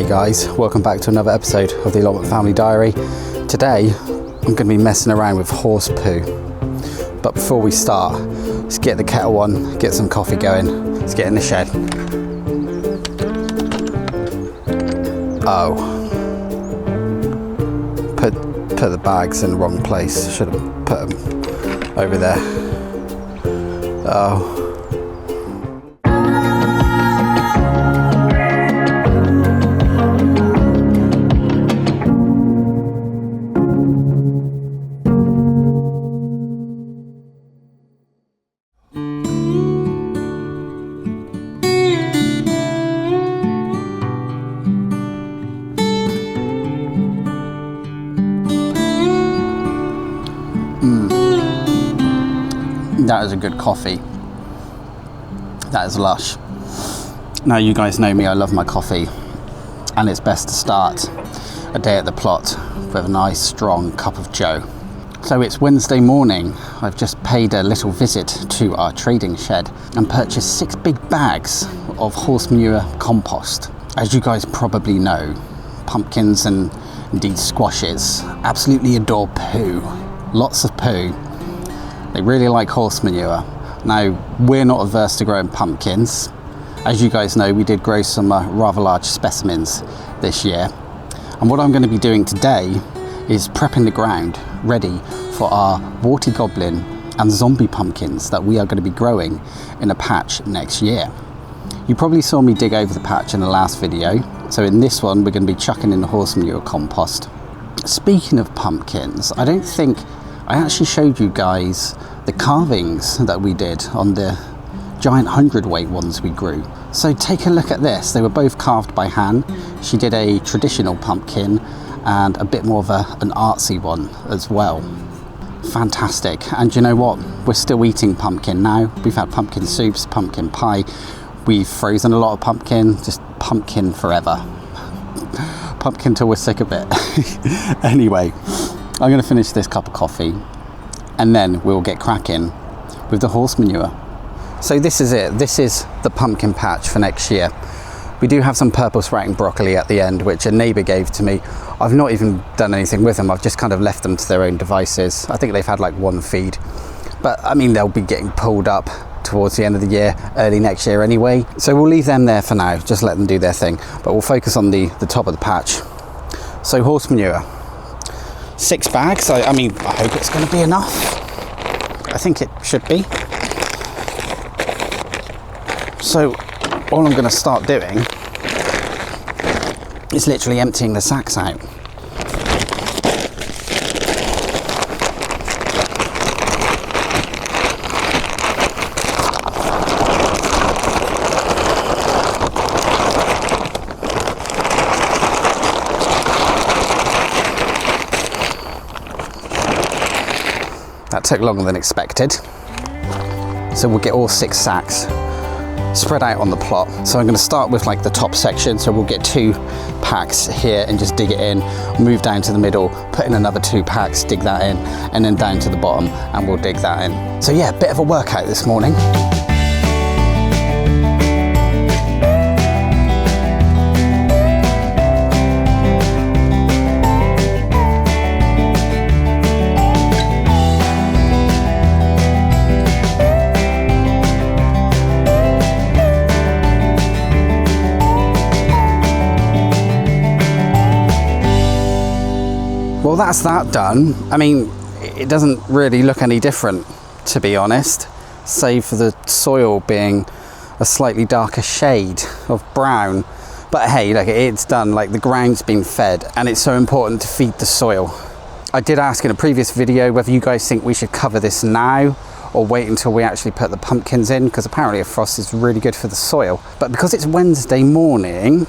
guys, welcome back to another episode of the Allotment Family Diary. Today I'm going to be messing around with horse poo, but before we start, let's get the kettle on, get some coffee going. Let's get in the shed. Oh, put the bags in the wrong place. Should have put them over there. Oh. That is a good coffee. That is lush. Now you guys know me, I love my coffee, and it's best to start a day at the plot with a nice strong cup of joe. So it's Wednesday morning. I've just paid a little visit to our trading shed and purchased 6 big bags of horse manure compost. As you guys probably know, pumpkins and indeed squashes absolutely adore poo. Lots of poo. They really like horse manure. Now, we're not averse to growing pumpkins. As you guys know, we did grow some rather large specimens this year. And what I'm going to be doing today is prepping the ground ready for our warty goblin and zombie pumpkins that we are going to be growing in a patch next year. You probably saw me dig over the patch in the last video. So in this one, we're going to be chucking in the horse manure compost. Speaking of pumpkins, I don't think I actually showed you guys the carvings that we did on the giant 100-weight ones we grew. So take a look at this. They were both carved by hand. She did a traditional pumpkin and a bit more of an artsy one as well. Fantastic. And you know what? We're still eating pumpkin now. We've had pumpkin soups, pumpkin pie. We've frozen a lot of pumpkin, just pumpkin forever. Pumpkin till we're sick of it. Anyway, I'm going to finish this cup of coffee and then we'll get cracking with the horse manure. So this is it. This is the pumpkin patch for next year. We do have some purple sprouting broccoli at the end, which a neighbour gave to me. I've not even done anything with them. I've just kind of left them to their own devices. I think they've had like one feed. But I mean, they'll be getting pulled up towards the end of the year, early next year anyway. So we'll leave them there for now. Just let them do their thing. But we'll focus on the top of the patch. So horse manure. 6 bags. I mean, I hope it's going to be enough. I think it should be. So all I'm going to start doing is literally emptying the sacks out. That took longer than expected. So we'll get all 6 sacks spread out on the plot. So I'm going to start with like the top section. So we'll get 2 packs here and just dig it in, move down to the middle, put in another 2 packs, dig that in, and then down to the bottom and we'll dig that in. So yeah, a bit of a workout this morning. Well, that's that done. I mean, it doesn't really look any different, to be honest, save for the soil being a slightly darker shade of brown. But hey, look, it's done. Like, the ground's been fed, and it's so important to feed the soil. I did ask in a previous video whether you guys think we should cover this now or wait until we actually put the pumpkins in, because apparently a frost is really good for the soil. But because it's Wednesday morning,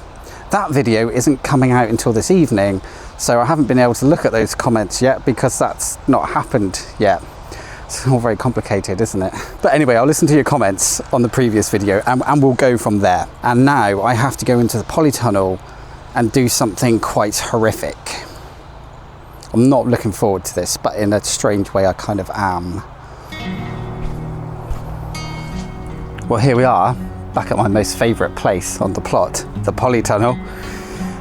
that video isn't coming out until this evening, so I haven't been able to look at those comments yet because that's not happened yet. It's all very complicated, isn't it? But anyway, I'll listen to your comments on the previous video and we'll go from there. And now I have to go into the polytunnel and do something quite horrific. I'm not looking forward to this, but in a strange way I kind of am. Well, here we are, back at my most favourite place on the plot, the polytunnel.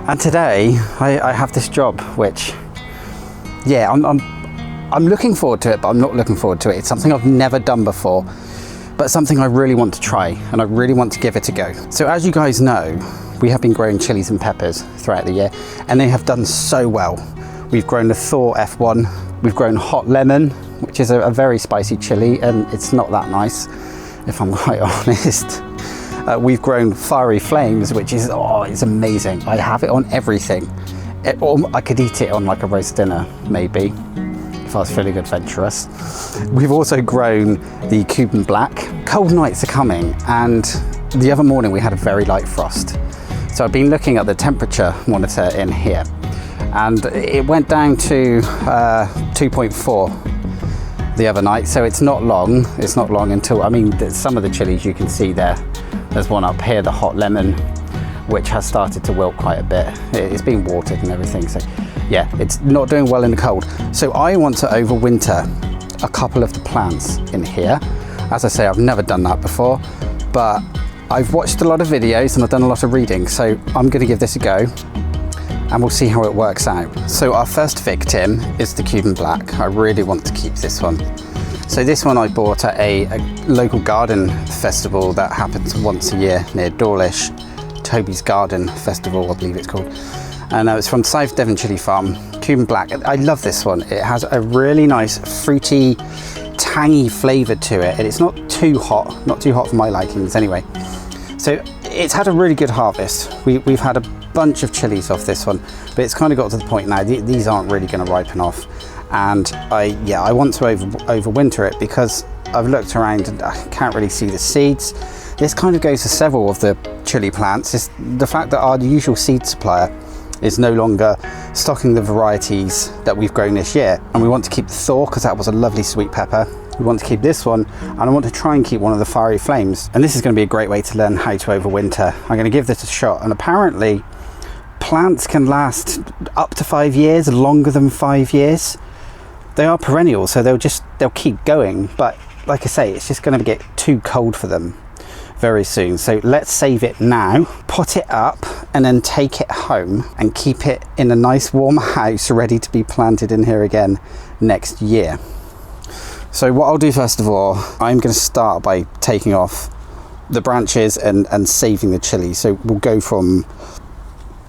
And today I have this job, which, yeah, I'm looking forward to it, but I'm not looking forward to it. It's something I've never done before, but something I really want to try, and I really want to give it a go. So as you guys know, we have been growing chilies and peppers throughout the year, and they have done so well. We've grown the Thor F1, we've grown Hot Lemon, which is a very spicy chili, and it's not that nice, if I'm quite honest. We've grown Fiery Flames, which is, oh, it's amazing. I have it on everything. I could eat it on like a roast dinner, maybe, if I was feeling adventurous. We've also grown the Cuban Black. Cold nights are coming, and the other morning we had a very light frost. So I've been looking at the temperature monitor in here, and it went down to 2.4 the other night. So it's not long. It's not long until, I mean, some of the chilies you can see there. There's one up here, the Hot Lemon, which has started to wilt quite a bit. It's been watered and everything, so yeah, it's not doing well in the cold. So I want to overwinter a couple of the plants in here. As I say, I've never done that before, but I've watched a lot of videos and I've done a lot of reading, so I'm going to give this a go and we'll see how it works out. So our first victim is the Cuban Black. I really want to keep this one. So this one I bought at a local garden festival that happens once a year near Dawlish. Toby's Garden Festival, I believe it's called. And it's from South Devon Chilli Farm, Cuban Black. I love this one. It has a really nice fruity, tangy flavour to it, and it's not too hot for my likings anyway. So it's had a really good harvest. We've had a bunch of chilies off this one, but it's kind of got to the point now, these aren't really going to ripen off. And I want to overwinter it because I've looked around and I can't really see the seeds. This kind of goes to several of the chili plants. It's the fact that our usual seed supplier is no longer stocking the varieties that we've grown this year. And we want to keep the Thor because that was a lovely sweet pepper. We want to keep this one, and I want to try and keep one of the Fiery Flames. And this is going to be a great way to learn how to overwinter. I'm going to give this a shot, and apparently plants can last up to 5 years, longer than 5 years. They are perennial, so they'll keep going, but like I say, it's just going to get too cold for them very soon. So let's save it now, pot it up, and then take it home and keep it in a nice warm house ready to be planted in here again next year. So what I'll do first of all, I'm going to start by taking off the branches and saving the chili. So we'll go from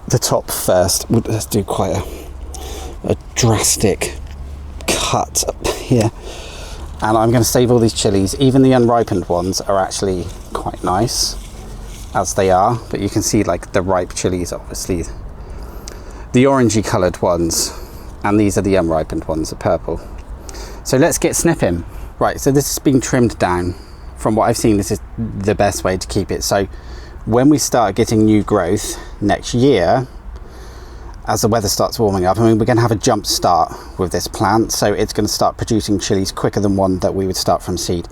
the top first. Let's do quite a drastic cut up here, and I'm going to save all these chilies. Even the unripened ones are actually quite nice as they are, but you can see like the ripe chilies, obviously the orangey coloured ones, and these are the unripened ones, the purple. So let's get snipping. Right, so this has been trimmed down. From what I've seen, this is the best way to keep it. So when we start getting new growth next year, as the weather starts warming up, I mean, we're going to have a jump start with this plant, so it's going to start producing chilies quicker than one that we would start from seed,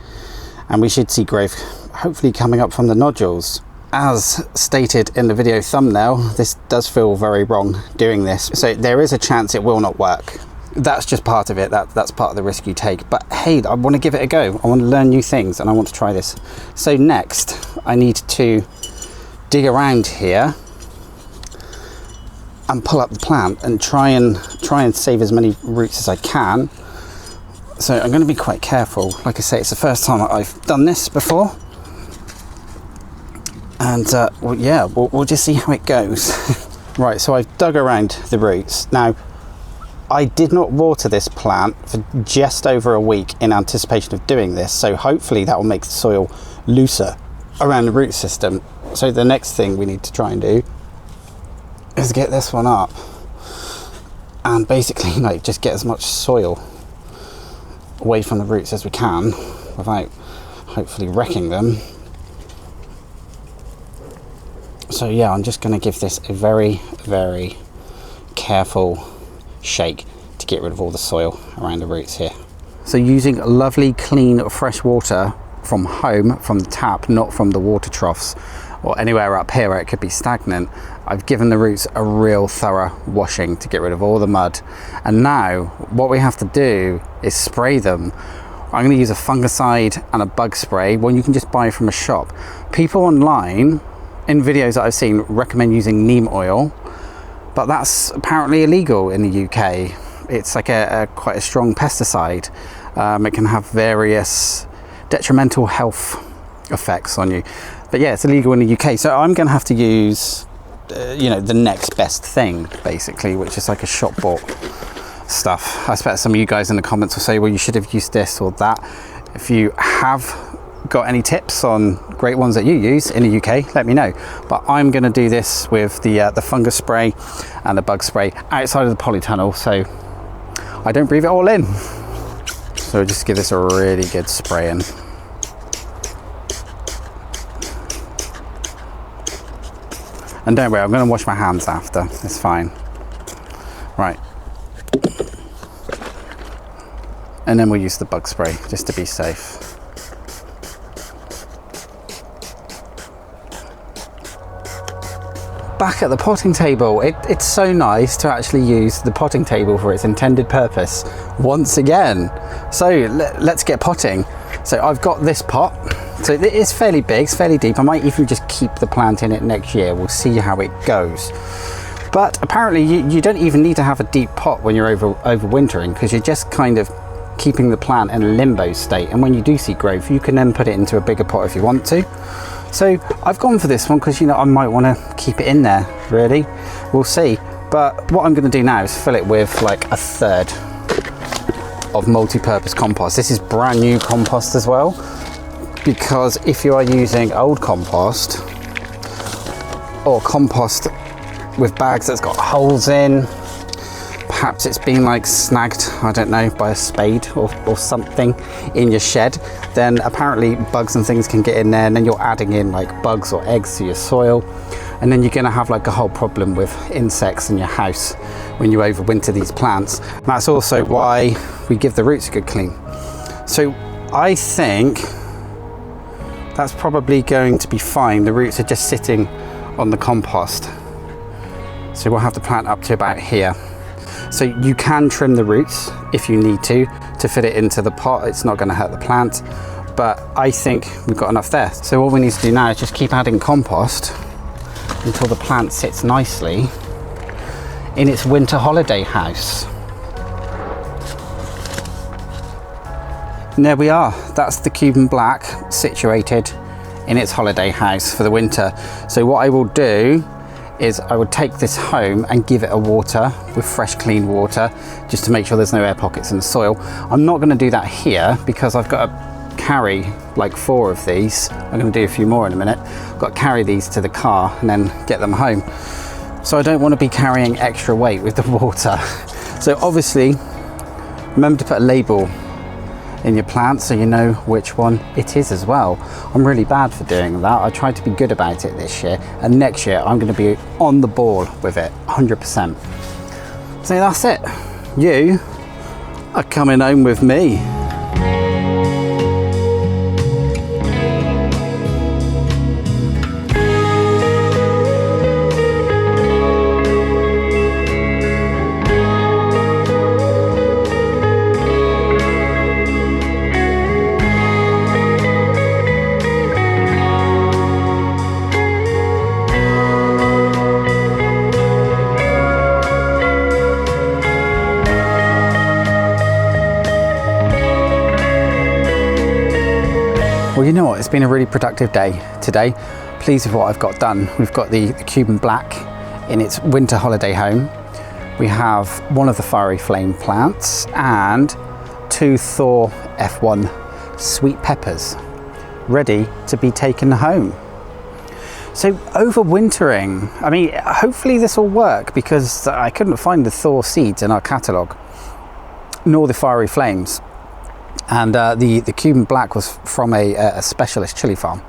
and we should see growth hopefully coming up from the nodules. As stated in the video thumbnail, this does feel very wrong doing this, so there is a chance it will not work. That's just part of it. That's part of the risk you take, but hey, I want to give it a go. I want to learn new things and I want to try this. So next I need to dig around here and pull up the plant and try and save as many roots as I can. So I'm going to be quite careful. Like I say, it's the first time I've done this before, and well, yeah, we'll just see how it goes. Right, so I've dug around the roots. Now, I did not water this plant for just over a week in anticipation of doing this, so hopefully that will make the soil looser around the root system. So the next thing we need to try and do is get this one up and basically like just get as much soil away from the roots as we can without hopefully wrecking them. So yeah, I'm just going to give this a very, very careful shake to get rid of all the soil around the roots here. So using lovely clean fresh water from home, from the tap, not from the water troughs or anywhere up here where it could be stagnant, I've given the roots a real thorough washing to get rid of all the mud. And now what we have to do is spray them. I'm going to use a fungicide and a bug spray, one you can just buy from a shop. People online in videos that I've seen recommend using neem oil. but that's apparently illegal in the UK. It's like quite a strong pesticide. It can have various detrimental health effects on you, but yeah, it's illegal in the UK. So I'm going to have to use the next best thing, basically, which is like a shop bought stuff. I expect some of you guys in the comments will say, well, you should have used this or that. If you have got any tips on great ones that you use in the UK, let me know. But I'm going to do this with the fungus spray and the bug spray outside of the polytunnel, so I don't breathe it all in. So just give this a really good spray in. And don't worry, I'm going to wash my hands after, it's fine. Right. And then we'll use the bug spray just to be safe. Back at the potting table, it's so nice to actually use the potting table for its intended purpose once again. So let's get potting. So I've got this pot. So it is fairly big, it's fairly deep. I might even just keep the plant in it next year. We'll see how it goes. But apparently you don't even need to have a deep pot when you're overwintering, because you're just kind of keeping the plant in a limbo state. And when you do see growth, you can then put it into a bigger pot if you want to. So I've gone for this one because, I might want to keep it in there, really. We'll see. But what I'm going to do now is fill it with like a third of multi-purpose compost. This is brand new compost as well, because if you are using old compost or compost with bags that's got holes in, perhaps it's been like snagged, I don't know, by a spade or something in your shed, then apparently bugs and things can get in there, and then you're adding in like bugs or eggs to your soil, and then you're going to have like a whole problem with insects in your house when you overwinter these plants. And that's also why we give the roots a good clean. So I think that's probably going to be fine. The roots are just sitting on the compost, so we'll have the plant up to about here. So you can trim the roots if you need to fit it into the pot. It's not going to hurt the plant, but I think we've got enough there. So all we need to do now is just keep adding compost until the plant sits nicely in its winter holiday house. And there we are. That's the Cuban black situated in its holiday house for the winter. So what I will do is I would take this home and give it a water with fresh clean water, just to make sure there's no air pockets in the soil. I'm not going to do that here because I've got to carry like 4 of these. I'm going to do a few more in a minute. I've got to carry these to the car and then get them home. So I don't want to be carrying extra weight with the water. So obviously remember to put a label in your plant so you know which one it is as well. I'm really bad for doing that. I tried to be good about it this year, and next year I'm going to be on the ball with it 100%. So that's it. You are coming home with me. Well, you know what, it's been a really productive day today. Pleased with what I've got done. We've got the Cuban black in its winter holiday home. We have one of the fiery flame plants and 2 Thor F1 sweet peppers ready to be taken home. So overwintering, I mean, hopefully this will work, because I couldn't find the Thor seeds in our catalogue, nor the fiery flames. And the Cuban black was from a specialist chili farm.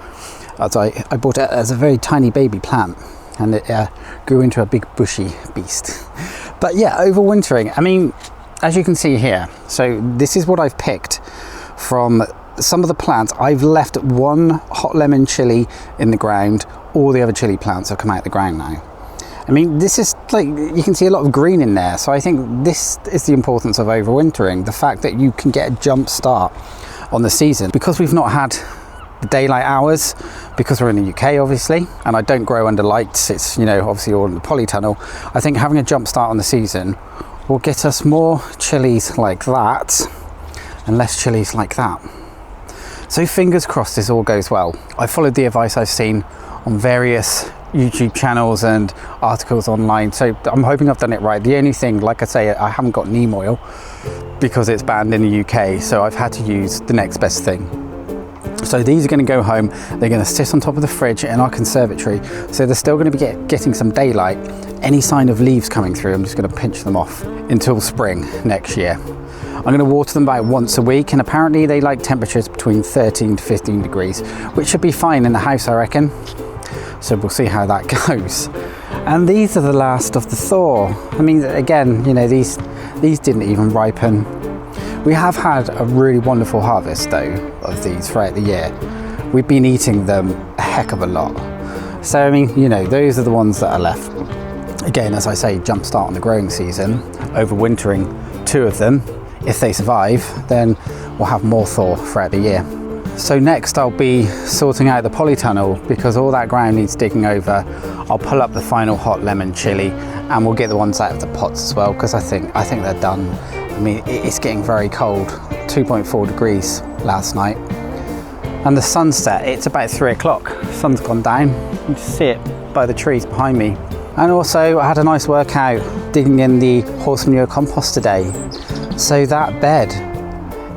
As I bought it as a very tiny baby plant, and it grew into a big bushy beast. But yeah, overwintering, I mean, as you can see here, so this is what I've picked from some of the plants. I've left 1 hot lemon chili in the ground. All the other chili plants have come out of the ground now. I mean, this is like, you can see a lot of green in there. So I think this is the importance of overwintering, the fact that you can get a jump start on the season. Because we've not had the daylight hours, because we're in the UK obviously, and I don't grow under lights, it's, you know, obviously all in the polytunnel. I think having a jump start on the season will get us more chilies like that and less chilies like that. So fingers crossed this all goes well. I followed the advice I've seen on various YouTube channels and articles online, so I'm hoping I've done it right. The only thing, like I say, I haven't got neem oil because it's banned in the UK, so I've had to use the next best thing. So these are going to go home, they're going to sit on top of the fridge in our conservatory, so they're still going to be getting some daylight. Any sign of leaves coming through, I'm just going to pinch them off until spring next year. I'm going to water them about once a week, and apparently they like temperatures between 13 to 15 degrees, which should be fine in the house, I reckon. So we'll see how that goes. And these are the last of the thaw. I mean, again, you know, these didn't even ripen. We have had a really wonderful harvest though of these throughout the year. We've been eating them a heck of a lot. So I mean, you know, those are the ones that are left. Again, as I say, jump start on the growing season, overwintering 2 of them. If they survive, then we'll have more thaw throughout the year. So next I'll be sorting out the polytunnel, because all that ground needs digging over. I'll pull up the final hot lemon chili, and we'll get the ones out of the pots as well, because I think they're done. I mean, it's getting very cold, 2.4 degrees last night. And the sunset, it's about 3 o'clock. Sun's gone down. You can just see it by the trees behind me. And also I had a nice workout digging in the horse manure compost today. So that bed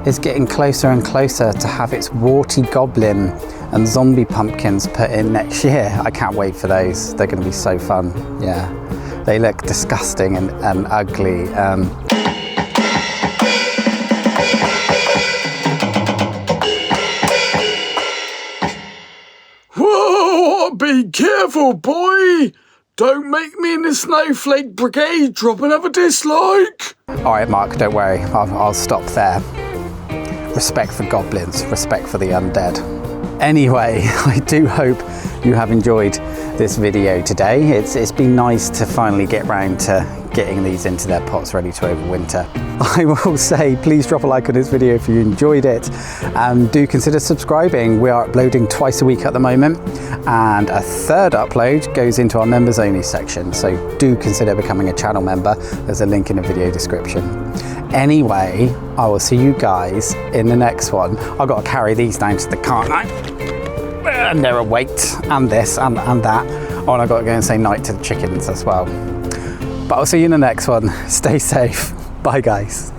is getting closer and closer to have its warty goblin and zombie pumpkins put in next year. I can't wait for those. They're going to be so fun. Yeah, they look disgusting and ugly. Whoa, be careful, boy! Don't make me in the snowflake brigade drop another dislike! Alright Mark, don't worry, I'll stop there. Respect for goblins, respect for the undead. Anyway, I do hope you have enjoyed this video today. It's been nice to finally get round to getting these into their pots ready to overwinter. I will say, please drop a like on this video if you enjoyed it, and do consider subscribing. We are uploading twice a week at the moment, and a third upload goes into our members only section, so do consider becoming a channel member. There's a link in the video description. Anyway, I will see you guys in the next one. I've got to carry these down to the car now, and they're a weight, and this and that. Oh, and I've got to go and say night to the chickens as well. But I'll see you in the next one. Stay safe. Bye guys.